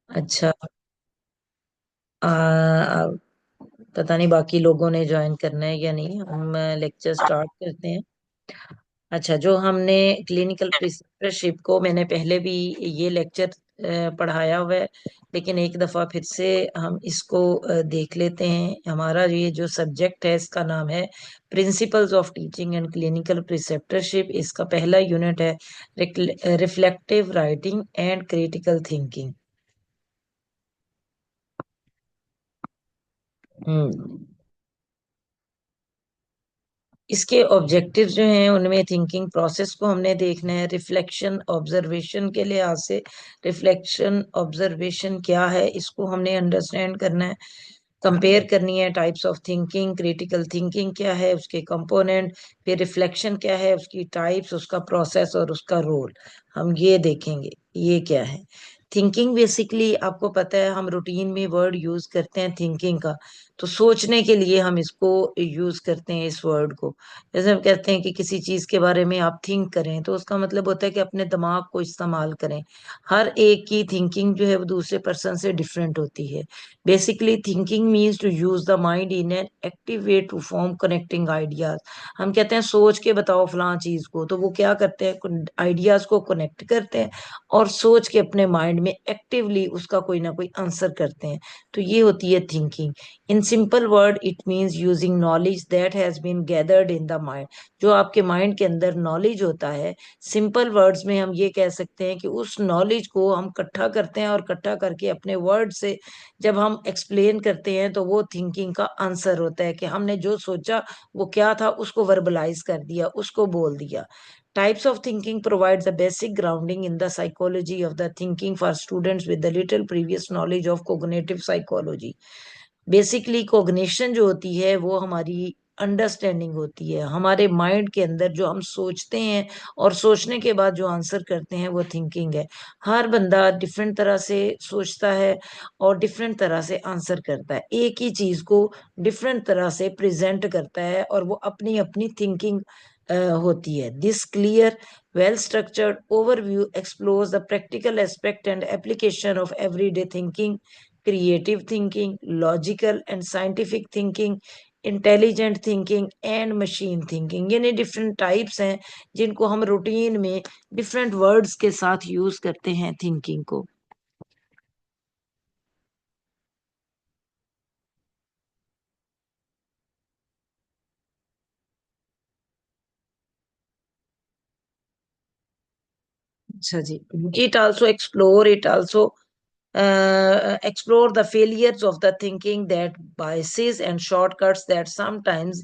अच्छा। आ, आ, पता नहीं बाकी लोगों ने ज्वाइन करना है या नहीं, हम लेक्चर स्टार्ट करते हैं। अच्छा, जो हमने क्लिनिकल प्रिसेप्टरशिप को मैंने पहले भी ये लेक्चर पढ़ाया हुआ है, लेकिन एक दफा फिर से हम इसको देख लेते हैं। हमारा ये जो सब्जेक्ट है इसका नाम है principles of teaching and clinical preceptorship. इसका पहला यूनिट है reflective writing and critical thinking. हम्म। इसके ऑब्जेक्टिव्स जो हैं उनमें थिंकिंग प्रोसेस को हमने देखना है रिफ्लेक्शन ऑब्जर्वेशन के लिहाज से। रिफ्लेक्शन ऑब्जर्वेशन क्या है इसको हमने अंडरस्टैंड करना है। कंपेयर करनी है types of thinking, critical thinking क्या है उसके कंपोनेंट, फिर रिफ्लेक्शन क्या है उसकी टाइप्स, उसका प्रोसेस और उसका रोल, हम ये देखेंगे ये क्या है। थिंकिंग बेसिकली आपको पता है हम रूटीन में वर्ड यूज करते हैं थिंकिंग का, तो सोचने के लिए हम इसको यूज करते हैं इस वर्ड को। जैसे हम कहते हैं कि किसी चीज के बारे में आप थिंक करें, तो उसका मतलब होता है कि अपने दिमाग को इस्तेमाल करें। हर एक की थिंकिंग जो है वो दूसरे पर्सन से डिफरेंट होती है। Basically thinking means to use the mind in an active way to form connecting ideas. हम कहते हैं सोच के बताओ फलां चीज को, तो वो क्या करते हैं आइडियाज को कनेक्ट करते हैं और सोच के अपने माइंड में एक्टिवली उसका कोई ना कोई आंसर करते हैं। तो ये होती है thinking. In simple word it means using knowledge that has been gathered in the mind. जो आपके माइंड के अंदर नॉलेज होता है, सिंपल वर्ड्स में हम ये कह सकते हैं कि उस नॉलेज को हम इकट्ठा करते हैं और इकट्ठा करके अपने वर्ड से जब हम एक्सप्लेन करते हैं तो वो थिंकिंग का आंसर होता है कि हमने जो सोचा वो क्या था उसको वर्बलाइज कर दिया, उसको बोल दिया। Types of thinking provides the basic grounding in the psychology of the thinking for students with the little previous knowledge of cognitive psychology. Basically cognition जो होती है वो हमारी अंडरस्टैंडिंग होती है, हमारे माइंड के अंदर जो हम सोचते हैं और सोचने के बाद जो आंसर करते हैं वो थिंकिंग है। हर बंदा डिफरेंट तरह से सोचता है और डिफरेंट तरह से आंसर करता है, एक ही चीज को डिफरेंट तरह से प्रेजेंट करता है और वो अपनी अपनी थिंकिंग होती है। This clear well structured overview explores the practical aspect and application of everyday thinking, creative thinking, logical and scientific thinking, intelligent thinking and machine thinking. यानी डिफरेंट टाइप्स हैं जिनको हम रूटीन में डिफरेंट वर्ड्स के साथ use करते हैं thinking को। अच्छा जी। It also explore the failures of the thinking, that biases and shortcuts that sometimes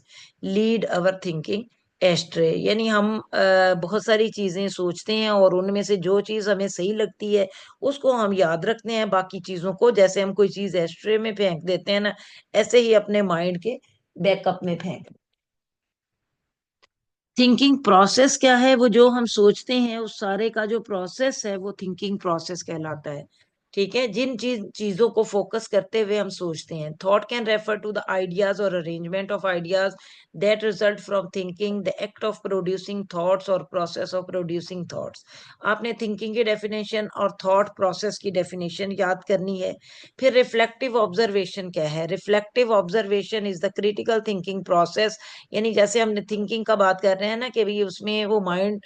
lead our thinking astray। यानी हम बहुत सारी चीजें सोचते हैं और उनमें से जो चीज हमें सही लगती है उसको हम याद रखते हैं, बाकी चीजों को जैसे हम कोई चीज एस्ट्रे में फेंक देते हैं ना, ऐसे ही अपने माइंड के बैकअप में फेंक। थिंकिंग प्रोसेस क्या है, वो जो हम सोचते हैं उस सारे का जो प्रोसेस है वो थिंकिंग प्रोसेस कहलाता है। ठीक है, जिन चीजों को फोकस करते हुए हम सोचते हैं। Thought can refer to the ideas और arrangement of ideas that result from thinking, the act of producing thoughts और प्रोसेस ऑफ प्रोड्यूसिंग थॉट्स। आपने थिंकिंग की डेफिनेशन और थॉट प्रोसेस की डेफिनेशन याद करनी है। फिर रिफ्लेक्टिव ऑब्जर्वेशन क्या है। Reflective observation is the critical thinking process. यानी जैसे हमने थिंकिंग का बात कर रहे हैं ना कि भाई उसमें वो माइंड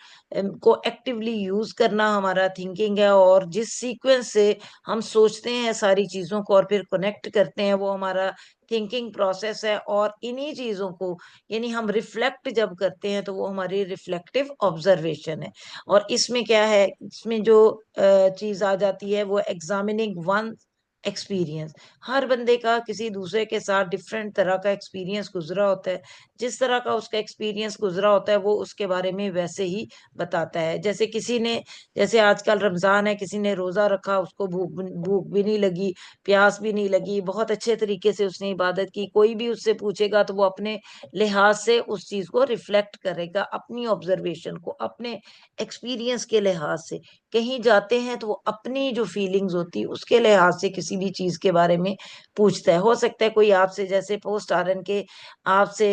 को एक्टिवली यूज करना हमारा थिंकिंग है, और जिस सीक्वेंस से हम सोचते हैं सारी चीजों को और फिर कनेक्ट करते हैं वो हमारा थिंकिंग प्रोसेस है। और इन्हीं चीजों को यानी हम रिफ्लेक्ट जब करते हैं तो वो हमारी रिफ्लेक्टिव ऑब्जर्वेशन है। और इसमें क्या है, इसमें जो चीज आ जाती है वो एग्जामिनिंग वन एक्सपीरियंस। हर बंदे का किसी दूसरे के साथ डिफरेंट तरह का एक्सपीरियंस गुजरा होता है। जिस तरह का उसका एक्सपीरियंस गुजरा होता है वो उसके बारे में वैसे ही बताता है। जैसे किसी ने, जैसे आजकल रमजान है, किसी ने रोजा रखा, उसको भूख भूख भी नहीं लगी, प्यास भी नहीं लगी, बहुत अच्छे तरीके से उसने इबादत की, कोई भी उससे पूछेगा तो वो अपने लिहाज से उस चीज को रिफ्लेक्ट करेगा, अपनी ऑब्जर्वेशन को अपने एक्सपीरियंस के लिहाज से। कहीं जाते हैं तो वो अपनी जो फीलिंग्स होती है उसके लिहाज से किसी भी चीज के बारे में पूछता है। हो सकता है कोई आपसे, जैसे पोस्ट आरन के, आपसे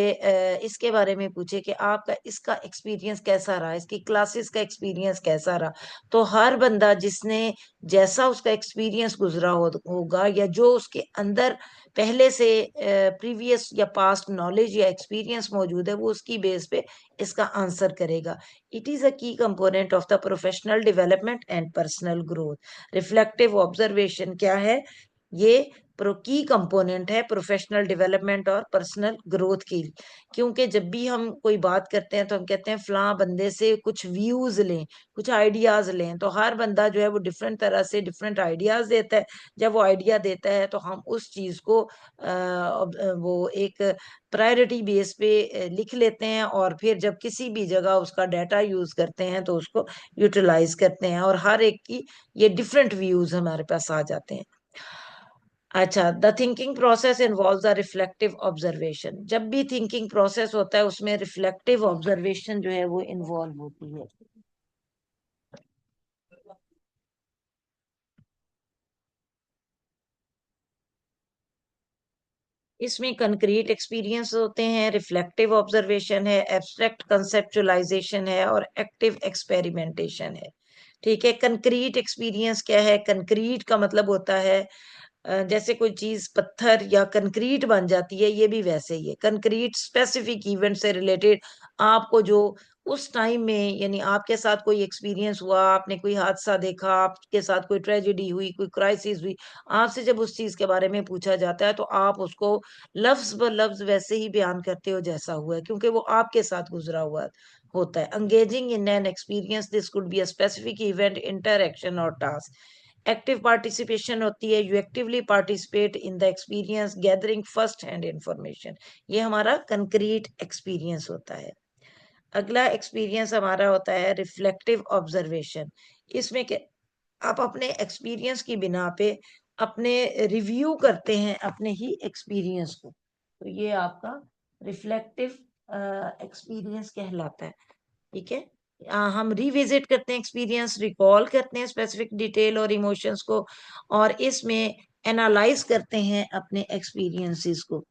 इसके बारे में पूछे कि आपका इसका एक्सपीरियंस कैसा रहा, इसकी क्लासेस का एक्सपीरियंस कैसा रहा। तो हर बंदा जिसने जैसा उसका एक्सपीरियंस गुजरा होगा, या जो उसके अंदर पहले से प्रीवियस या पास्ट नॉलेज या एक्सपीरियंस मौजूद है, वो उसकी बेस पे इसका आंसर करेगा। इट इज अ की component of the professional development and personal growth. Reflective observation क्या है? ये प्रो की कंपोनेंट है प्रोफेशनल डेवलपमेंट और पर्सनल ग्रोथ की। क्योंकि जब भी हम कोई बात करते हैं तो हम कहते हैं फलां बंदे से कुछ व्यूज लें, कुछ आइडियाज लें। तो हर बंदा जो है वो डिफरेंट तरह से डिफरेंट आइडियाज देता है। जब वो आइडिया देता है तो हम उस चीज को वो एक प्रायोरिटी बेस पे लिख लेते हैं, और फिर जब किसी भी जगह उसका डाटा यूज करते हैं तो उसको यूटिलाइज करते हैं, और हर एक की ये डिफरेंट व्यूज हमारे पास आ जाते हैं। अच्छा, the thinking process involves a reflective observation. जब भी थिंकिंग प्रोसेस होता है उसमें रिफ्लेक्टिव ऑब्जर्वेशन जो है वो इन्वॉल्व होती है। इसमें कंक्रीट एक्सपीरियंस होते हैं, रिफ्लेक्टिव ऑब्जर्वेशन है, एब्स्ट्रैक्ट कंसेप्चुलाइजेशन है, और एक्टिव एक्सपेरिमेंटेशन है। ठीक है। कंक्रीट एक्सपीरियंस क्या है? कंक्रीट का मतलब होता है जैसे कोई चीज पत्थर या कंक्रीट बन जाती है, ये भी वैसे ही है। कंक्रीट स्पेसिफिक इवेंट से रिलेटेड, आपको जो उस टाइम में, यानी आपके साथ कोई एक्सपीरियंस हुआ, आपने कोई हादसा देखा, आपके साथ कोई ट्रेजेडी हुई, कोई क्राइसिस हुई, आपसे जब उस चीज के बारे में पूछा जाता है तो आप उसको लफ्ज ब लफ्ज वैसे ही बयान करते हो जैसा हुआ है, क्योंकि वो आपके साथ गुजरा हुआ होता है। Engaging in an experience, this could be a specific event, interaction और टास्क। एक्टिव पार्टिसिपेशन होती है, you actively participate in the experience, gathering first hand information. ये हमारा कंक्रीट एक्सपीरियंस होता है। अगला एक्सपीरियंस हमारा होता है रिफ्लेक्टिव ऑब्जर्वेशन। इसमें क्या, आप अपने एक्सपीरियंस की बिना पे अपने रिव्यू करते हैं अपने ही एक्सपीरियंस को, तो ये आपका रिफ्लेक्टिव एक्सपीरियंस कहलाता है। ठीक है। हम रिविजिट करते हैं एक्सपीरियंस, रिकॉल करते हैं स्पेसिफिक डिटेल और इमोशंस को, और इसमें एनालाइज करते हैं अपने एक्सपीरियंसेस को।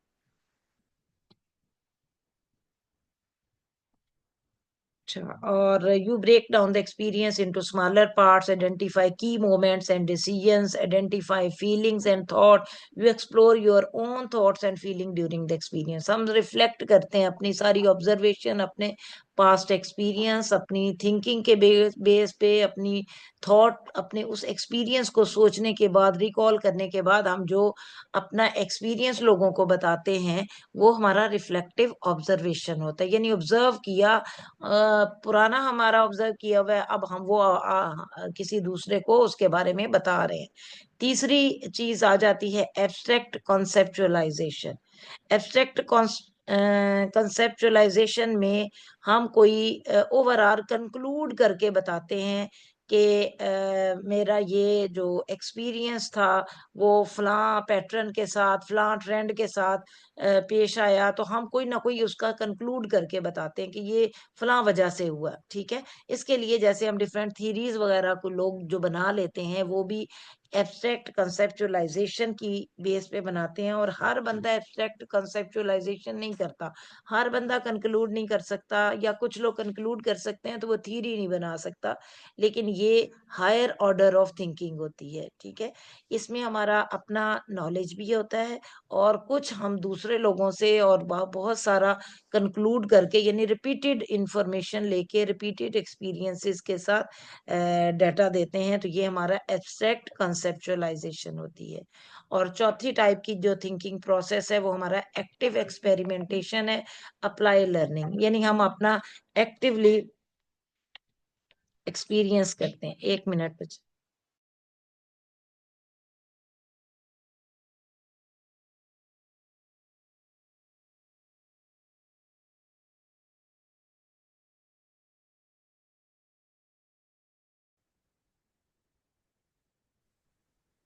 अच्छा, और you break down the experience into smaller parts, identify key moments and decisions, identify feelings and thought, you explore your own thoughts and feeling during the experience. हम रिफ्लेक्ट करते हैं अपनी सारी ऑब्जर्वेशन, अपने पास्ट एक्सपीरियंस, अपनी thinking के base पे, अपनी थॉट, अपने उस एक्सपीरियंस को सोचने के बाद, रिकॉल करने के बाद, हम जो अपना एक्सपीरियंस लोगों को बताते हैं, वो हमारा रिफ्लेक्टिव ऑब्जर्वेशन होता है। यानी ऑब्जर्व किया, पुराना हमारा ऑब्जर्व किया हुआ है, अब हम वो किसी दूसरे को उसके बारे में बता रहे हैं। तीसरी चीज आ जाती है एब्स्ट्रैक्ट कॉन्सेप्चुअलाइजेशन। एब्स्ट्रैक्ट कंसेप्चुअलाइजेशन में हम कोई ओवरऑल कंक्लूड करके बताते हैं कि मेरा ये जो एक्सपीरियंस था वो फलां पैटर्न के साथ, फलां ट्रेंड के साथ पेश आया, तो हम कोई ना कोई उसका कंक्लूड करके बताते हैं कि ये फलां वजह से हुआ। ठीक है। इसके लिए जैसे हम डिफरेंट थीरीज वगैरह को लोग जो बना लेते हैं, वो भी एब्स्ट्रैक्ट कंसेप्चुअलाइजेशन की बेस पे बनाते हैं। और हर बंदा एब्स्ट्रैक्ट कंसेप्चुअलाइजेशन नहीं करता, हर बंदा कंक्लूड नहीं कर सकता, या कुछ लोग कंक्लूड कर सकते हैं तो वो थीरी नहीं बना सकता। लेकिन ये हायर ऑर्डर ऑफ थिंकिंग होती है। ठीक है। इसमें हमारा अपना नॉलेज भी होता है, और कुछ हम दूसरे लोगों से और बहुत सारा कंक्लूड करके, यानी रिपीटेड इंफॉर्मेशन लेके, रिपीटेड एक्सपीरियंसेस के साथ डाटा देते हैं, तो ये हमारा एब्स्ट्रैक्ट कंसेप्चुअलाइजेशन होती है। और चौथी टाइप की जो थिंकिंग प्रोसेस है वो हमारा एक्टिव एक्सपेरिमेंटेशन है, अप्लाई लर्निंग। यानी हम अपना एक्टिवली एक्सपीरियंस करते हैं। एक मिनट।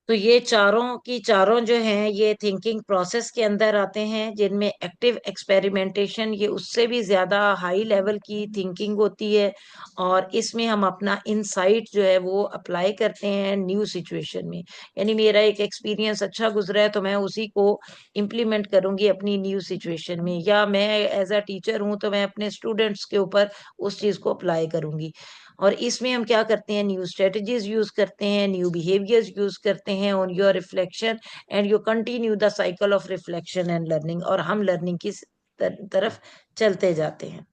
तो ये चारों की चारों जो हैं ये थिंकिंग प्रोसेस के अंदर आते हैं, जिनमें एक्टिव एक्सपेरिमेंटेशन ये उससे भी ज्यादा हाई लेवल की थिंकिंग होती है। और इसमें हम अपना इनसाइट जो है वो अप्लाई करते हैं न्यू सिचुएशन में। यानी मेरा एक एक्सपीरियंस अच्छा गुजरा है तो मैं उसी को इम्प्लीमेंट करूंगी अपनी न्यू सिचुएशन में, या मैं एज अ टीचर हूं तो मैं अपने स्टूडेंट्स के ऊपर उस चीज को अप्लाई करूंगी। और इसमें हम क्या करते हैं, न्यू स्ट्रेटजीज यूज करते हैं, न्यू बिहेवियर्स यूज करते हैं on your reflection, and you continue the cycle of reflection and learning, और हम लर्निंग की तरफ चलते जाते हैं।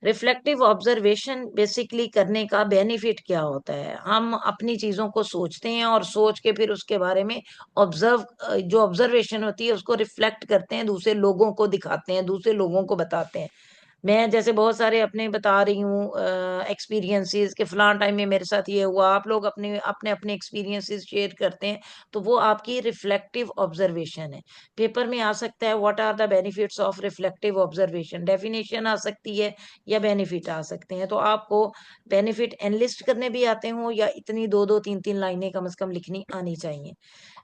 रिफ्लेक्टिव ऑब्जर्वेशन बेसिकली करने का बेनिफिट क्या होता है, हम अपनी चीजों को सोचते हैं और सोच के फिर उसके बारे में ऑब्जर्व, जो ऑब्जर्वेशन होती है उसको रिफ्लेक्ट करते हैं, दूसरे लोगों को दिखाते हैं, दूसरे लोगों को बताते हैं। मैं जैसे बहुत सारे अपने बता रही हूँ एक्सपीरियंसेस कि फलान टाइम में मेरे साथ ये हुआ, आप लोग अपने अपने अपने एक्सपीरियंसेस शेयर करते हैं, तो वो आपकी रिफ्लेक्टिव ऑब्जर्वेशन है। पेपर में आ सकता है what are the benefits of reflective observation, definition आ सकती है या बेनिफिट आ सकते हैं। तो आपको बेनिफिट एनलिस्ट करने भी आते हो या इतनी दो दो तीन तीन लाइनें कम से कम लिखनी आनी चाहिए।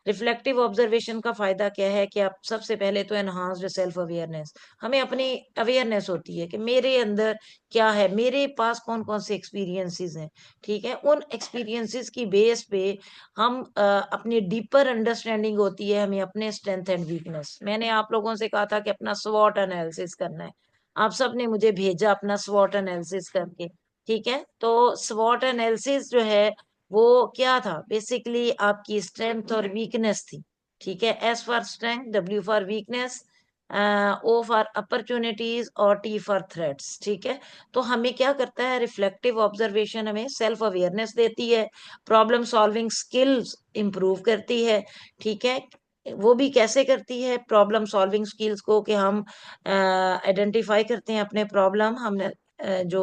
रिफ्लेक्टिव ऑब्जर्वेशन का फायदा क्या है कि आप सबसे पहले तो एनहांस्ड सेल्फ अवेयरनेस, हमें अपनी अवेयरनेस होती है कि मेरे अंदर क्या है, मेरे पास कौन कौन से एक्सपीरियंसेस हैं। ठीक है, उन एक्सपीरियंसेस की बेस पे हम अपनी डीपर अंडरस्टैंडिंग होती है हमें अपने स्ट्रेंथ एंड वीकनेस। मैंने आप लोगों से कहा था कि अपना स्वॉट एनालिसिस करना है, आप सब ने मुझे भेजा अपना स्वॉट एनालिसिस करके। ठीक है, तो स्वॉट एनालिसिस जो है वो क्या था, बेसिकली आपकी स्ट्रेंथ और वीकनेस थी। ठीक है, S for strength, W for weakness, O for opportunities और टी फॉर थ्रेट्स। ठीक है, तो हमें क्या करता है, रिफ्लेक्टिव ऑब्जर्वेशन हमें सेल्फ अवेयरनेस देती है, प्रॉब्लम सॉल्विंग स्किल्स इंप्रूव करती है। ठीक है, वो भी कैसे करती है प्रॉब्लम सॉल्विंग स्किल्स को, कि हम आइडेंटिफाई करते हैं अपने प्रॉब्लम, हम जो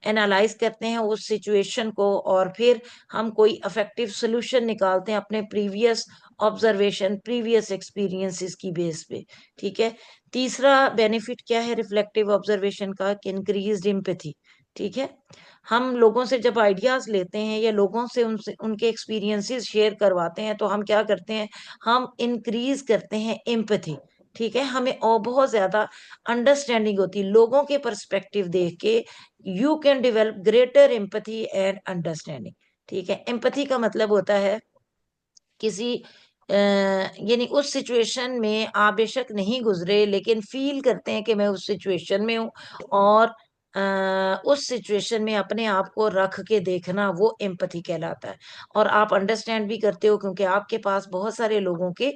एनालाइज करते हैं उस सिचुएशन को, और फिर हम कोई इफेक्टिव सोल्यूशन निकालते हैं अपने प्रीवियस ऑब्जर्वेशन, प्रीवियस एक्सपीरियंसेस की बेस पे। ठीक है, तीसरा बेनिफिट क्या है रिफ्लेक्टिव ऑब्जर्वेशन का, कि इंक्रीज्ड एम्पैथी। ठीक है, हम लोगों से जब आइडियाज लेते हैं या लोगों से उनसे उनके एक्सपीरियंसेस शेयर करवाते हैं तो हम क्या करते हैं, हम इंक्रीज करते हैं एम्पैथी। ठीक है, हमें और बहुत ज्यादा अंडरस्टैंडिंग होती है लोगों के पर्सपेक्टिव देख के, you can develop greater empathy and understanding. ठीक है, एम्पैथी का मतलब होता है किसी यानी उस सिचुएशन में आप बेशक नहीं गुजरे लेकिन फील करते हैं कि मैं उस सिचुएशन में हूँ, और उस सिचुएशन में अपने आप को रख के देखना वो एम्पैथी कहलाता है। और आप अंडरस्टैंड भी करते हो क्योंकि आपके पास बहुत सारे लोगों के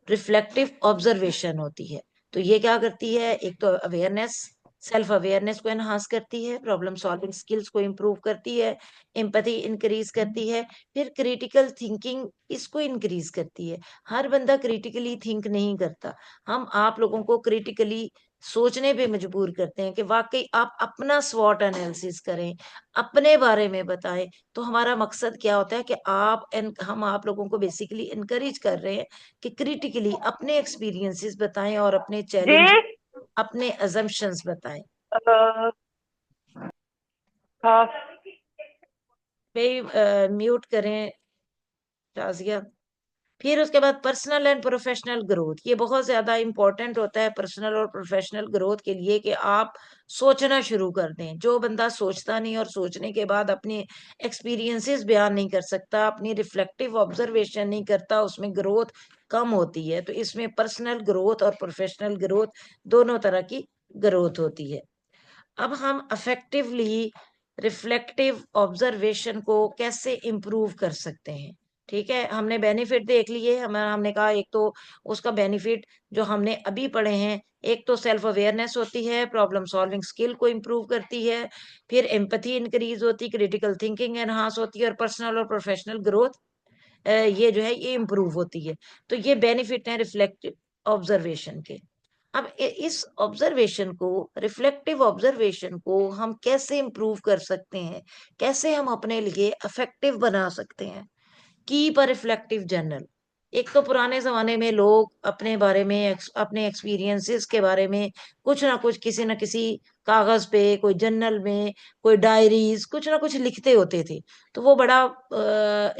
रिफ्लेक्टिव ऑब्जर्वेशन होती है। तो ये क्या करती है, एक तो अवेयरनेस, सेल्फ अवेयरनेस को एनहांस करती है, प्रॉब्लम सॉल्विंग स्किल्स को इम्प्रूव करती है, एम्पैथी इंक्रीज करती है, फिर क्रिटिकल थिंकिंग इसको इंक्रीज करती है। हर बंदा क्रिटिकली थिंक नहीं करता, हम आप लोगों को क्रिटिकली सोचने पे मजबूर करते हैं कि वाकई आप अपना स्वॉट एनालिसिस करें, अपने बारे में बताएं। तो हमारा मकसद क्या होता है कि हम आप लोगों को बेसिकली इनकरेज कर रहे हैं कि क्रिटिकली अपने एक्सपीरियंसेस बताएं और अपने जी। चैलेंज, अपने अजम्पशंस बताएं। अ, हाँ। भाई म्यूट करें राजिया। फिर उसके बाद पर्सनल एंड प्रोफेशनल ग्रोथ, ये बहुत ज्यादा इंपॉर्टेंट होता है पर्सनल और प्रोफेशनल ग्रोथ के लिए, कि आप सोचना शुरू कर दें। जो बंदा सोचता नहीं और सोचने के बाद अपने एक्सपीरियंसेस बयान नहीं कर सकता, अपनी रिफ्लेक्टिव ऑब्जर्वेशन नहीं करता, उसमें ग्रोथ कम होती है। तो इसमें पर्सनल ग्रोथ और प्रोफेशनल ग्रोथ दोनों तरह की ग्रोथ होती है। अब हम अफेक्टिवली रिफ्लेक्टिव ऑब्जर्वेशन को कैसे इम्प्रूव कर सकते हैं। ठीक है, हमने बेनिफिट देख लिए, हमने कहा एक तो उसका बेनिफिट जो हमने अभी पढ़े हैं, एक तो सेल्फ अवेयरनेस होती है, प्रॉब्लम सॉल्विंग स्किल को इम्प्रूव करती है, फिर एम्पैथी इंक्रीज होती, क्रिटिकल थिंकिंग एनहांस होती है, और पर्सनल और प्रोफेशनल ग्रोथ ये जो है ये इम्प्रूव होती है। तो ये बेनिफिट है रिफ्लेक्टिव ऑब्जर्वेशन के। अब इस ऑब्जर्वेशन को, रिफ्लेक्टिव ऑब्जर्वेशन को हम कैसे इम्प्रूव कर सकते हैं, कैसे हम अपने लिए इफेक्टिव बना सकते हैं। कीप अ रिफ्लेक्टिव जर्नल, एक तो पुराने जमाने में लोग अपने बारे में अपने एक्सपीरियंसेस के बारे में कुछ ना कुछ किसी न किसी कागज पे, कोई जर्नल में, कोई डायरीज, कुछ ना कुछ लिखते होते थे। तो वो बड़ा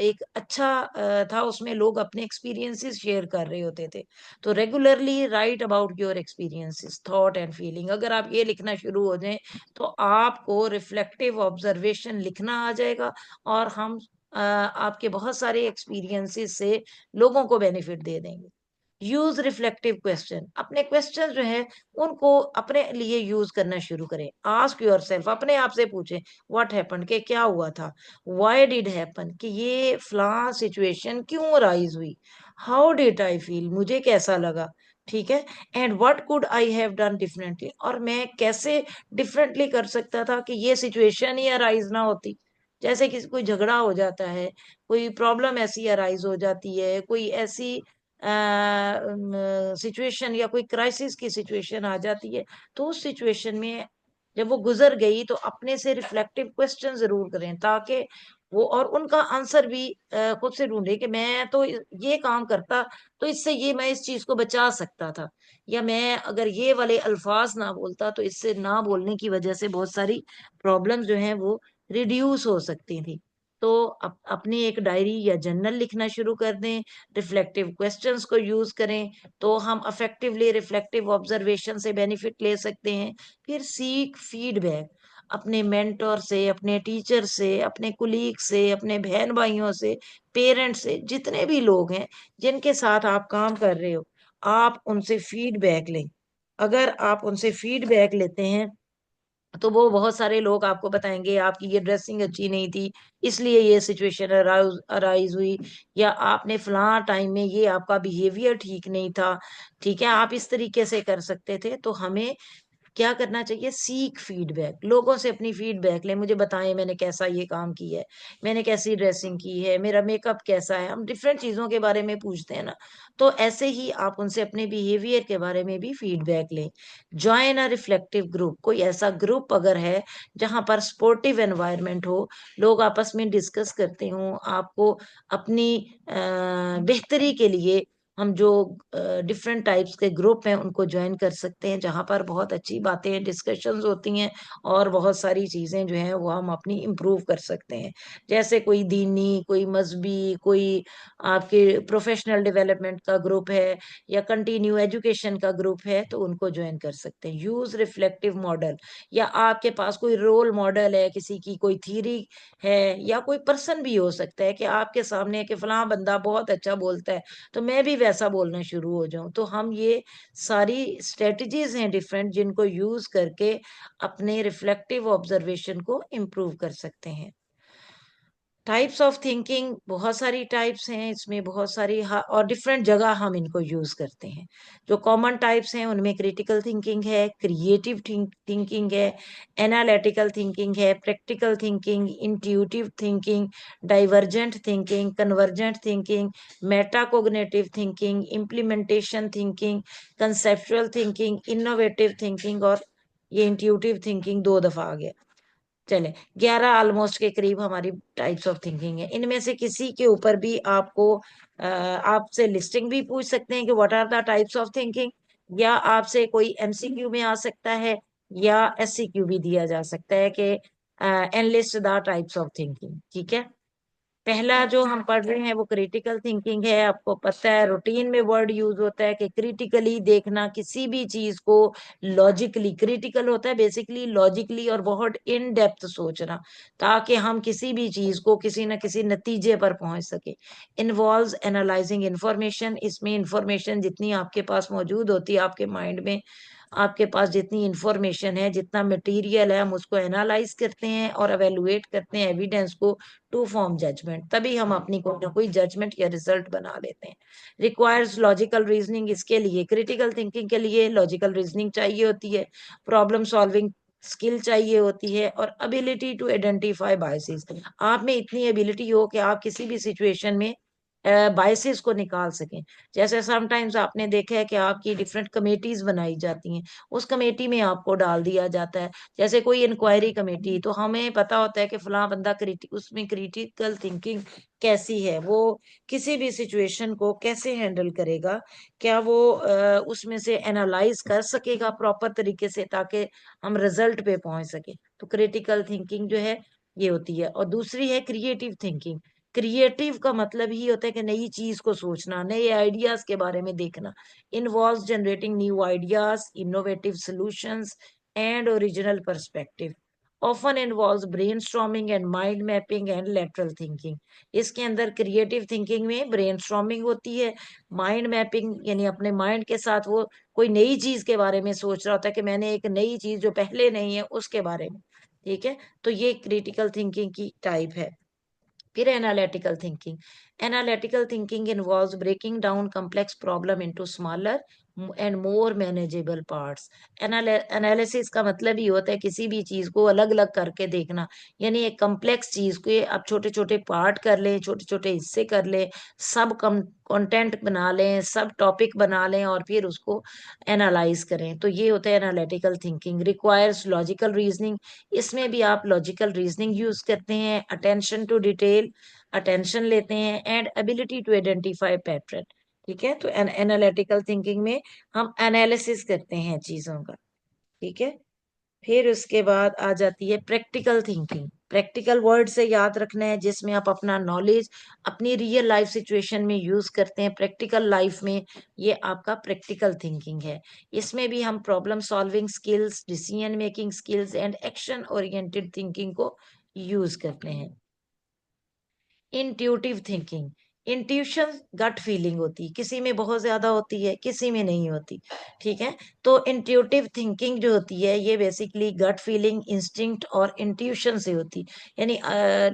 एक अच्छा था, उसमें लोग अपने एक्सपीरियंसेस शेयर कर रहे होते थे। तो regularly right about your experiences, thought and feeling. अगर आप ये लिखना शुरू हो जाएं तो आपको रिफ्लेक्टिव ऑब्जर्वेशन लिखना आ जाएगा, और हम आपके बहुत सारे एक्सपीरियंसेस से लोगों को बेनिफिट दे देंगे। Use reflective question. अपने क्वेश्चन जो है उनको अपने लिए यूज करना शुरू करें। आस्क योर सेल्फ, अपने आप से पूछें व्हाट हैपन, के क्या हुआ था, व्हाई डिड हैपन, कि ये फ्ला सिचुएशन क्यों राइज हुई, हाउ डिड आई फील, मुझे कैसा लगा, ठीक है, and what could I have done differently, और मैं कैसे डिफरेंटली कर सकता था कि ये सिचुएशन ही अराइज ना होती। जैसे किसी कोई झगड़ा हो जाता है, कोई प्रॉब्लम ऐसी अराइज हो जाती है, कोई ऐसी सिचुएशन या कोई क्राइसिस की सिचुएशन आ जाती है, तो उस सिचुएशन में जब वो गुजर गई तो अपने से रिफ्लेक्टिव क्वेश्चन जरूर करें, ताकि वो और उनका आंसर भी खुद से ढूंढे कि मैं तो ये काम करता तो इससे ये मैं इस चीज को बचा सकता था, या मैं अगर ये वाले अल्फाज ना बोलता तो इससे ना बोलने की वजह से बहुत सारी प्रॉब्लम्स जो हैं वो रिड्यूस हो सकती थी। तो अपनी एक डायरी या जर्नल लिखना शुरू कर दें, रिफ्लेक्टिव क्वेश्चंस को यूज करें, तो हम अफेक्टिवली रिफ्लेक्टिव ऑब्जर्वेशन से बेनिफिट ले सकते हैं। फिर सीक फीडबैक, अपने मेंटर से, अपने टीचर से, अपने कुलीग से, अपने बहन भाइयों से, पेरेंट्स से, जितने भी लोग हैं जिनके साथ आप काम कर रहे हो, आप उनसे फीडबैक लें। अगर आप उनसे फीडबैक लेते हैं तो वो बहुत सारे लोग आपको बताएंगे आपकी ये ड्रेसिंग अच्छी नहीं थी, इसलिए ये सिचुएशन अराइज हुई, या आपने फलां टाइम में ये आपका बिहेवियर ठीक नहीं था, ठीक है, आप इस तरीके से कर सकते थे। तो हमें क्या करना चाहिए, सीक फीडबैक, लोगों से अपनी फीडबैक ले, मुझे बताएं मैंने कैसा ये काम किया है, मैंने कैसी ड्रेसिंग की है, मेरा मेकअप कैसा है, हम डिफरेंट चीजों के बारे में पूछते हैं ना। तो ऐसे ही आप उनसे अपने बिहेवियर के बारे में भी फीडबैक लें। ज्वाइन अ रिफ्लेक्टिव ग्रुप, कोई ऐसा ग्रुप अगर है जहां पर स्पोर्टिव एनवायरनमेंट हो, लोग आपस में डिस्कस करते हो, आपको अपनी बेहतरी के लिए हम जो डिफरेंट टाइप्स के ग्रुप हैं उनको ज्वाइन कर सकते हैं, जहां पर बहुत अच्छी बातें डिस्कशंस होती हैं और बहुत सारी चीजें जो हैं वो हम अपनी इम्प्रूव कर सकते हैं। जैसे कोई दीनी, कोई मजहबी, कोई आपके प्रोफेशनल डेवलपमेंट का ग्रुप है, या कंटिन्यू एजुकेशन का ग्रुप है, तो उनको ज्वाइन कर सकते हैं। यूज रिफ्लेक्टिव मॉडल, या आपके पास कोई रोल मॉडल है, किसी की कोई थीरी है, या कोई पर्सन भी हो सकता है कि आपके सामने कि फलां बंदा बहुत अच्छा बोलता है तो मैं भी वैसा बोलना शुरू हो जाऊं। तो हम ये सारी स्ट्रेटजीज हैं डिफरेंट, जिनको यूज करके अपने रिफ्लेक्टिव ऑब्जर्वेशन को इम्प्रूव कर सकते हैं। टाइप्स ऑफ थिंकिंग, बहुत सारी टाइप्स हैं इसमें, बहुत सारी और डिफरेंट जगह हम इनको यूज करते हैं। जो कॉमन टाइप्स हैं उनमें क्रिटिकल थिंकिंग है, क्रिएटिव थिंकिंग है, एनालिटिकल थिंकिंग है, practical thinking, intuitive thinking, divergent thinking, convergent thinking, metacognitive thinking, implementation thinking, conceptual thinking, innovative thinking, और ये इंट्यूटिव थिंकिंग दो दफा आ गया। चले, 11 ऑलमोस्ट के करीब हमारी टाइप्स ऑफ थिंकिंग है। इनमें से किसी के ऊपर भी आपको आपसे लिस्टिंग भी पूछ सकते हैं कि what are the types of thinking, या आपसे कोई एमसीक्यू में आ सकता है, या एससीक्यू भी दिया जा सकता है कि analyst the types of thinking, ठीक है। पहला जो हम पढ़ रहे हैं वो क्रिटिकल थिंकिंग है। आपको पता है रूटीन में वर्ड यूज होता है कि क्रिटिकली देखना, किसी भी चीज को लॉजिकली, क्रिटिकल होता है बेसिकली लॉजिकली और बहुत इन डेप्थ सोचना, ताकि हम किसी भी चीज को किसी न किसी नतीजे पर पहुंच सके। इन्वॉल्व्स एनालाइजिंग इंफॉर्मेशन, इसमें इंफॉर्मेशन जितनी आपके पास मौजूद होती है आपके माइंड में, आपके पास जितनी इंफॉर्मेशन है, जितना मटेरियल है, हम उसको एनालाइज करते हैं और एवेलुएट करते हैं एविडेंस को, टू फॉर्म जजमेंट, तभी हम अपनी कोई ना कोई जजमेंट या रिजल्ट बना लेते हैं। रिक्वायर्स लॉजिकल रीजनिंग, इसके लिए क्रिटिकल थिंकिंग के लिए लॉजिकल रीजनिंग चाहिए होती है, प्रॉब्लम सॉल्विंग स्किल चाहिए होती है, और एबिलिटी टू आइडेंटिफाई बायसेस। आप में इतनी एबिलिटी हो कि आप किसी भी सिचुएशन में बायसेस को निकाल सकें। जैसे समटाइम्स आपने देखा है कि आपकी डिफरेंट कमेटीज बनाई जाती हैं, उस कमेटी में आपको डाल दिया जाता है। जैसे कोई इंक्वायरी कमेटी, तो हमें पता होता है कि फलां बंदा उसमें क्रिटिकल थिंकिंग कैसी है, वो किसी भी सिचुएशन को कैसे हैंडल करेगा, क्या वो उसमें से एनालाइज कर सकेगा प्रॉपर तरीके से, ताकि हम रिजल्ट पे पहुंच सके। तो क्रिटिकल थिंकिंग जो है ये होती है। और दूसरी है क्रिएटिव थिंकिंग। क्रिएटिव का मतलब ही होता है कि नई चीज को सोचना, नए आइडियाज के बारे में देखना। Involve generating new ideas, innovative solutions and original perspective. Often involves brainstorming and mind mapping and lateral thinking. इसके अंदर क्रिएटिव थिंकिंग में ब्रेनस्टॉर्मिंग होती है, माइंड मैपिंग यानी अपने माइंड के साथ वो कोई नई चीज के बारे में सोच रहा होता है कि मैंने एक नई चीज जो पहले नहीं है उसके बारे में। ठीक है, तो ये क्रिटिकल थिंकिंग की टाइप है। फिर analytical thinking. Analytical thinking involves breaking down complex problem into smaller and more manageable parts. Analysis का मतलब ही होता है किसी भी चीज को अलग अलग करके देखना, यानी एक कॉम्प्लेक्स चीज को आप छोटे छोटे पार्ट कर लें, छोटे छोटे हिस्से कर लें, सब कंटेंट बना लें, सब टॉपिक बना लें और फिर उसको एनालाइज करें। तो ये होता है analytical thinking. Requires logical reasoning. इसमें भी आप लॉजिकल रीजनिंग यूज करते हैं, अटेंशन टू डिटेल, अटेंशन लेते हैं, and ability to identify pattern. ठीक है, तो एनालिटिकल थिंकिंग में हम एनालिसिस करते हैं चीजों का। ठीक है, फिर उसके बाद आ जाती है प्रैक्टिकल थिंकिंग। प्रैक्टिकल वर्ड से याद रखना है, जिसमें आप अपना नॉलेज अपनी रियल लाइफ सिचुएशन में यूज करते हैं प्रैक्टिकल लाइफ में। ये आपका प्रैक्टिकल थिंकिंग है। इसमें भी हम problem solving skills, decision making skills and action oriented thinking को यूज करते हैं। Intuitive thinking. Intuition gut feeling होती है, किसी में बहुत ज्यादा होती है, किसी में नहीं होती। ठीक है, तो इंट्यूटिव थिंकिंग जो होती है ये बेसिकली गट फीलिंग, इंस्टिंक्ट और इंट्यूशन से होती, यानी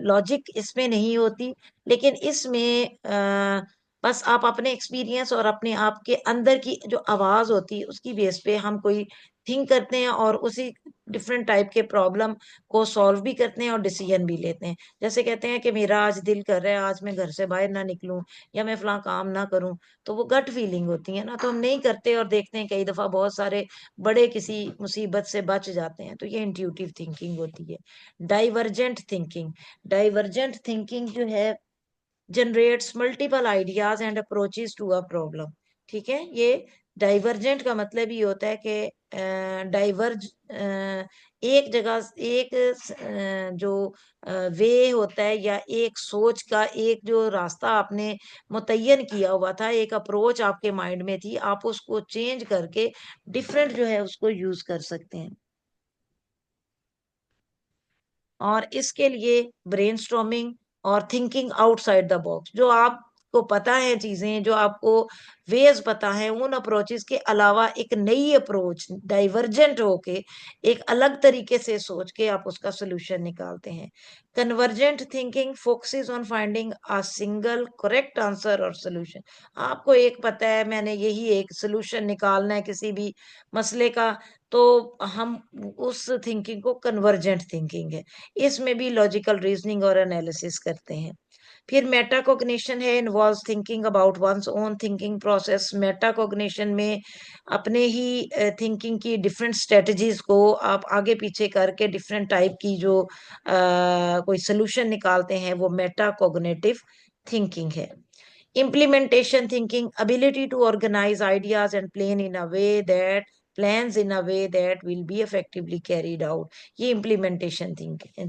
लॉजिक इसमें नहीं होती, लेकिन इसमें बस आप अपने एक्सपीरियंस और अपने आप के अंदर की जो आवाज होती है उसकी बेस पे हम कोई थिंक करते हैं और उसी डिफरेंट टाइप के प्रॉब्लम को सॉल्व भी करते हैं और डिसीजन भी लेते हैं। जैसे कहते हैं कि मेरा आज दिल कर रहा है आज मैं घर से बाहर ना निकलूं या मैं फलां काम ना करूं, तो वो गट फीलिंग होती है ना, तो हम नहीं करते और देखते हैं कई दफा बहुत सारे बड़े किसी मुसीबत से बच जाते हैं। तो ये इंट्यूटिव थिंकिंग होती है। Divergent thinking. डाइवर्जेंट थिंकिंग जो है generates multiple ideas and approaches to a problem. ठीक है, ये डाइवर्जेंट का मतलब ये होता है कि डाइवर्ज एक जगह एक जो वे होता है या एक सोच का एक जो रास्ता आपने मुतय्यन किया हुआ था, एक अप्रोच आपके माइंड में थी, आप उसको चेंज करके डिफरेंट जो है उसको यूज कर सकते हैं। और इसके लिए ब्रेनस्टॉर्मिंग और थिंकिंग आउटसाइड द बॉक्स, जो आपको पता है चीजें, जो आपको वेज पता है, उन अप्रोचेस के अलावा एक नई अप्रोच डाइवर्जेंट होके एक अलग तरीके से सोच के आप उसका सोल्यूशन निकालते हैं। Convergent thinking focuses on finding a single correct answer और सोल्यूशन। आपको एक पता है मैंने यही एक सोल्यूशन निकालना है किसी भी मसले का, तो हम उस थिंकिंग को कन्वर्जेंट थिंकिंग है। इसमें भी लॉजिकल रीजनिंग और एनालिसिस करते हैं। फिर मेटाकॉग्निशन है, involves thinking about one's own thinking process. Metacognition में अपने ही थिंकिंग की डिफरेंट स्ट्रेटजीज को आप आगे पीछे करके डिफरेंट टाइप की जो कोई सोल्यूशन निकालते हैं, वो मेटाकॉग्निटिव थिंकिंग है। Implementation thinking, ability to organize ideas and plans in a way that will be effectively carried out। ये इम्प्लीमेंटेशन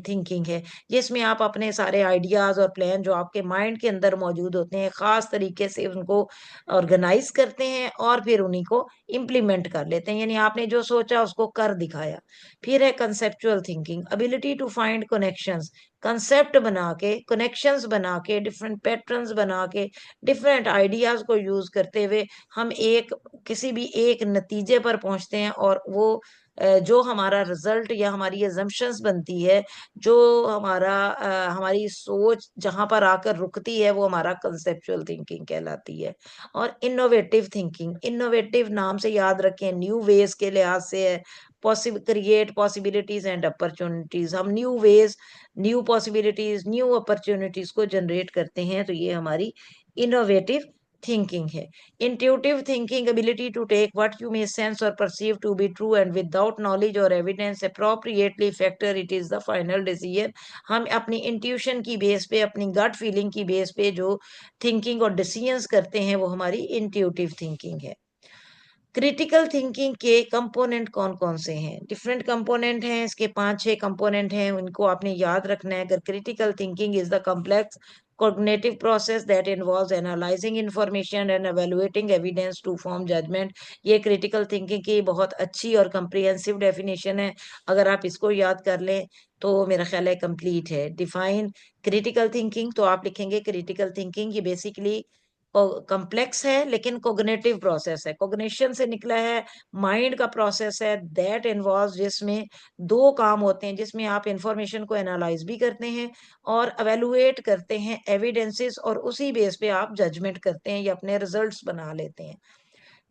थिंकिंग है, जिसमें आप अपने सारे आइडियाज और प्लान जो आपके माइंड के अंदर मौजूद होते हैं खास तरीके से उनको ऑर्गेनाइज करते हैं और फिर उन्हीं को इम्प्लीमेंट कर लेते हैं, यानी आपने जो सोचा उसको कर दिखाया। फिर है conceptual thinking, ability to find connections. Concept बना के, कनेक्शंस बना के, डिफरेंट पैटर्न्स बना के, डिफरेंट आइडियाज को यूज करते हुए हम एक किसी भी एक नतीजे पर पहुंचते हैं, और वो जो हमारा रिजल्ट या हमारी एजम्पशंस बनती है, जो हमारी सोच जहां पर आकर रुकती है, वो हमारा कंसेप्चुअल थिंकिंग कहलाती है। और इनोवेटिव थिंकिंग, इनोवेटिव नाम से याद रखें न्यू वेज के लिहाज से है, क्रिएट पॉसिबिलिटीज एंड अपॉर्चुनिटीज। हम new ways, new possibilities, new opportunities को जनरेट करते हैं, तो ये हमारी इनोवेटिव थिंकिंग है। Intuitive thinking, ability to take what you may sense और perceive to be true and without knowledge और evidence appropriately factor it is the final decision. हम अपनी इंट्यूशन की बेस पे, अपनी गट फीलिंग की बेस पे जो थिंकिंग और डिसीजंस करते हैं वो हमारी इंट्यूटिव थिंकिंग है। क्रिटिकल थिंकिंग के कंपोनेंट कौन कौन से हैं? डिफरेंट कंपोनेंट हैं, इसके 5-6 कंपोनेंट हैं, उनको आपने याद रखना है। अगर critical thinking is the complex cognitive process that involves analyzing information and evaluating evidence to form judgment। ये क्रिटिकल थिंकिंग की बहुत अच्छी और comprehensive डेफिनेशन है। अगर आप इसको याद कर लें तो मेरा ख्याल है कंप्लीट है। डिफाइन क्रिटिकल थिंकिंग, तो आप लिखेंगे क्रिटिकल थिंकिंग ये बेसिकली कॉम्प्लेक्स है लेकिन कोग्निटिव प्रोसेस है, कोग्निशन से निकला है, माइंड का प्रोसेस है दैट इन्वॉल्व, जिसमें दो काम होते हैं, जिसमें आप इंफॉर्मेशन को एनालाइज भी करते हैं और एवेलुएट करते हैं एविडेंसेस, और उसी बेस पे आप जजमेंट करते हैं या अपने रिजल्ट्स बना लेते हैं।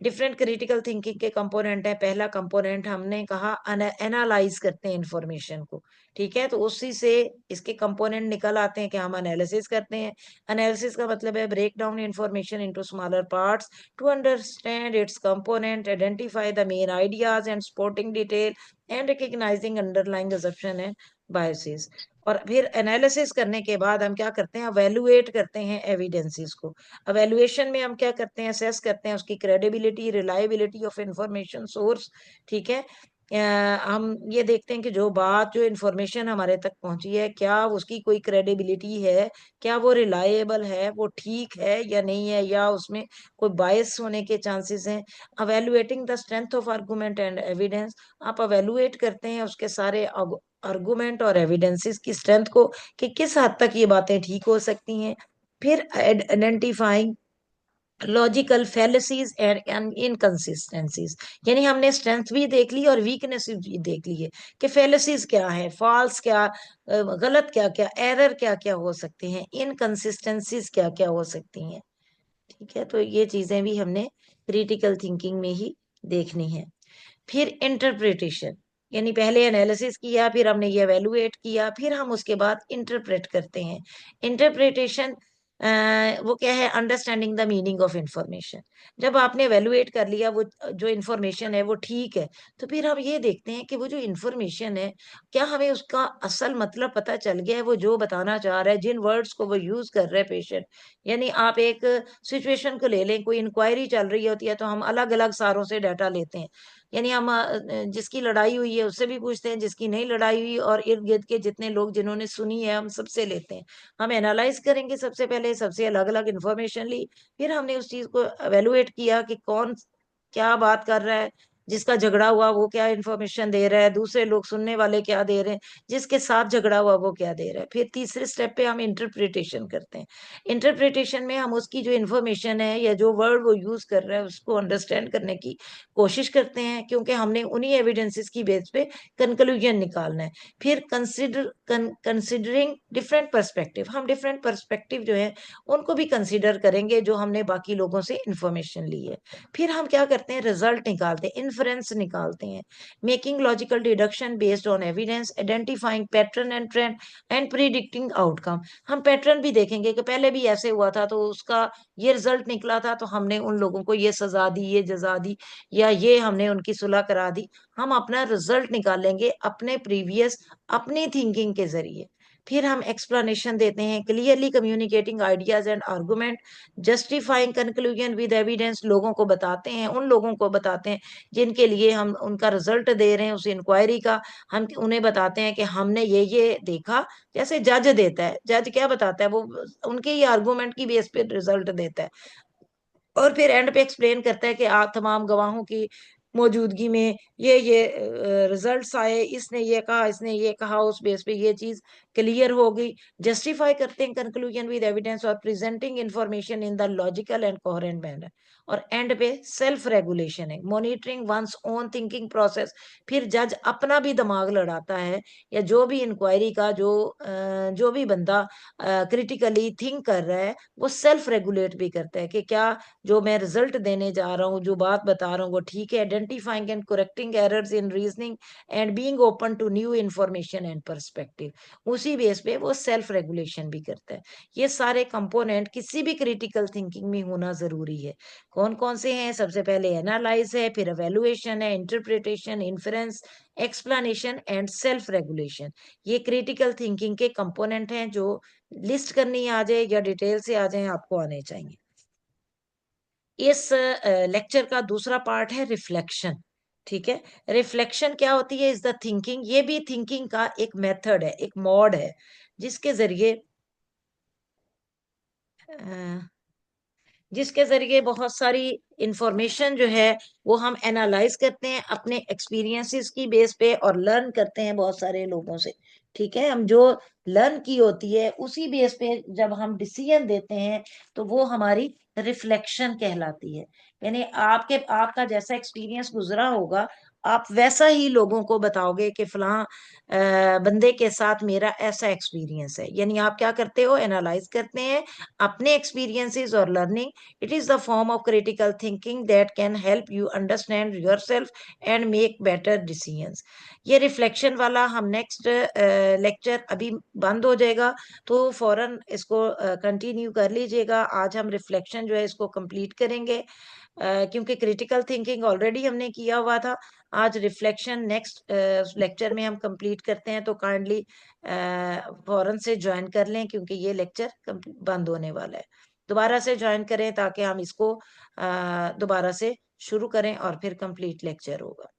डिफरेंट क्रिटिकल थिंकिंग के कंपोनेंट है। पहला कंपोनेंट हमने कहा एनालाइज करते हैं इंफॉर्मेशन को, ठीक है, तो उसी से इसके कंपोनेंट निकल आते हैं कि हम एनालिसिस करते हैं। एनालिसिस का मतलब है break down information into smaller parts to understand its component, identify the main ideas and supporting detail and recognising underlying assumption and biases. और फिर एनालिसिस करने के बाद हम क्या करते हैं? अवेलुएट करते हैं एविडेंसेस को। अवेलुएशन में हम क्या करते हैं? असेस करते हैं उसकी credibility, reliability of information source, ठीक है। हम ये देखते हैं कि जो बात, जो इंफॉर्मेशन हमारे तक पहुंची है, क्या उसकी कोई क्रेडिबिलिटी है, क्या वो रिलायबल है, वो ठीक है या नहीं है, या उसमें कोई बायस होने के चांसेस हैं। Evaluating the strength of argument and evidence, आप अवेलुएट करते हैं उसके सारे आर्गुमेंट और एविडेंसेस की स्ट्रेंथ को कि किस हद तक ये बातें ठीक हो सकती हैं। फिर आइडेंटिफाइंग लॉजिकल फैलेसीज एंड इनकंसिस्टेंसीज, यानी हमने स्ट्रेंथ भी देख ली और वीकनेस भी देख ली है कि फैलेसीज क्या है, फॉल्स क्या, गलत क्या क्या, एरर क्या क्या हो सकते हैं, इनकंसिस्टेंसीज क्या क्या हो सकती हैं, ठीक है। तो ये चीजें भी हमने क्रिटिकल थिंकिंग में ही देखनी है। फिर इंटरप्रिटेशन, यानी पहले एनालिसिस किया, फिर हमने ये एवेलुएट किया, फिर हम उसके बाद इंटरप्रेट करते हैं। इंटरप्रिटेशन वो क्या है? Understanding the meaning of information. जब आपने एवेलुएट कर लिया वो जो इंफॉर्मेशन है वो ठीक है, तो फिर हम ये देखते हैं कि वो जो इंफॉर्मेशन है, क्या हमें उसका असल मतलब पता चल गया है, वो जो बताना चाह रहा है, जिन वर्ड्स को वो यूज कर रहे हैं पेशेंट। यानी आप एक सिचुएशन को ले लें, कोई इंक्वायरी चल रही होती है तो हम अलग अलग सारों से डाटा लेते हैं। यानी हम जिसकी लड़ाई हुई है उससे भी पूछते हैं, जिसकी नहीं लड़ाई हुई, और इर्द गिर्द के जितने लोग जिन्होंने सुनी है हम सबसे लेते हैं। हम एनालाइज करेंगे, सबसे पहले सबसे अलग अलग इंफॉर्मेशन ली, फिर हमने उस चीज को एवेलुएट किया कि कौन क्या बात कर रहा है, जिसका झगड़ा हुआ वो क्या इंफॉर्मेशन दे रहा है, दूसरे लोग सुनने वाले क्या दे रहे हैं, जिसके साथ झगड़ा हुआ वो क्या दे रहा है। फिर तीसरे स्टेप पे हम इंटरप्रिटेशन करते हैं। इंटरप्रिटेशन में हम उसकी जो इंफॉर्मेशन है या जो वर्ड वो यूज कर रहा है उसको अंडरस्टैंड करने की कोशिश करते हैं, क्योंकि हमने उन्हीं एविडेंसेस की बेस पे कंक्लूजन निकालना है। फिर कंसिडरिंग डिफरेंट पर्सपेक्टिव, हम डिफरेंट पर्सपेक्टिव जो है उनको भी कंसिडर करेंगे जो हमने बाकी लोगों से इंफॉर्मेशन ली है। फिर हम क्या करते हैं? रिजल्ट निकालते हैं, इन्फ्रेंस निकालते हैं। Making logical deduction based on evidence, identifying pattern and trend and predicting outcome. हम पैटर्न भी देखेंगे कि पहले भी ऐसे हुआ था तो उसका ये रिजल्ट निकला था, तो हमने उन लोगों को ये सजा दी, ये जजा दी, या ये हमने उनकी सुलह करा दी। हम अपना रिजल्ट निकालेंगे अपने प्रीवियस, अपनी थिंकिंग के जरिए। फिर हम एक्सप्लेनेशन देते हैं, clearly communicating ideas and argument, justifying conclusion with evidence, लोगों को बताते हैं, उन लोगों को बताते हैं जिनके लिए हम उनका रिजल्ट दे रहे हैं उस इंक्वायरी का। हम उन्हें बताते हैं कि हमने ये देखा, जैसे जज देता है, जज क्या बताता है? वो उनके ही आर्गुमेंट की बेस पे रिजल्ट देता है, और फिर एंड पे एक्सप्लेन करता है कि आप तमाम गवाहों की मौजूदगी में ये रिजल्ट्स आए, इसने ये कहा, इसने ये कहा, उस बेस पे ये चीज क्लियर हो गई। जस्टिफाई करते हैं कंक्लूजन विद एविडेंस और presenting information in the logical and coherent manner. और एंड पे सेल्फ रेगुलेशन है, monitoring one's own thinking process. फिर जज अपना भी दिमाग लड़ाता है, या जो भी इंक्वायरी का जो भी बंदा क्रिटिकली थिंक कर रहा है वो सेल्फ रेगुलेट भी करता है कि क्या जो मैं रिजल्ट देने जा रहा हूँ, जो बात बता रहा हूँ वो ठीक है। Identifying and correcting errors in reasoning and being open to new information and perspective. उसी बेस पे वो सेल्फ रेगुलेशन भी करता है। ये सारे कंपोनेंट किसी भी क्रिटिकल थिंकिंग में होना जरूरी है। कौन कौन से हैं? सबसे पहले एनालाइज है, फिर एवेलुएशन है, interpretation, inference, explanation and self regulation. ये क्रिटिकल थिंकिंग के कंपोनेंट हैं जो लिस्ट करनी आ जाए या डिटेल से आ जाए आपको आने चाहिए। इस लेक्चर का दूसरा पार्ट है रिफ्लेक्शन। ठीक है, रिफ्लेक्शन क्या होती है? इज द थिंकिंग, ये भी थिंकिंग का एक मेथड है, एक मोड है, जिसके जरिए बहुत सारी इंफॉर्मेशन जो है वो हम एनालाइज करते हैं अपने एक्सपीरियंसेस की बेस पे और लर्न करते हैं बहुत सारे लोगों से। ठीक है, हम जो लर्न की होती है उसी बेस पे जब हम डिसीजन देते हैं तो वो हमारी रिफ्लेक्शन कहलाती है। यानी आपका जैसा एक्सपीरियंस गुजरा होगा आप वैसा ही लोगों को बताओगे कि फलां बंदे के साथ मेरा ऐसा एक्सपीरियंस है। यानी आप क्या करते हो? एनालाइज करते हैं अपने एक्सपीरियंसेस और learning. It is the form of critical thinking that can help you understand yourself and make better decisions. ये रिफ्लेक्शन वाला हम नेक्स्ट लेक्चर अभी बंद हो जाएगा तो फौरन इसको कंटिन्यू कर लीजिएगा। आज हम रिफ्लेक्शन जो है इसको कंप्लीट करेंगे क्योंकि क्रिटिकल थिंकिंग ऑलरेडी हमने किया हुआ था। आज रिफ्लेक्शन नेक्स्ट लेक्चर में हम कंप्लीट करते हैं, तो काइंडली फौरन से ज्वाइन कर लें क्योंकि ये लेक्चर बंद होने वाला है। दोबारा से ज्वाइन करें ताकि हम इसको दोबारा से शुरू करें और फिर कंप्लीट लेक्चर होगा।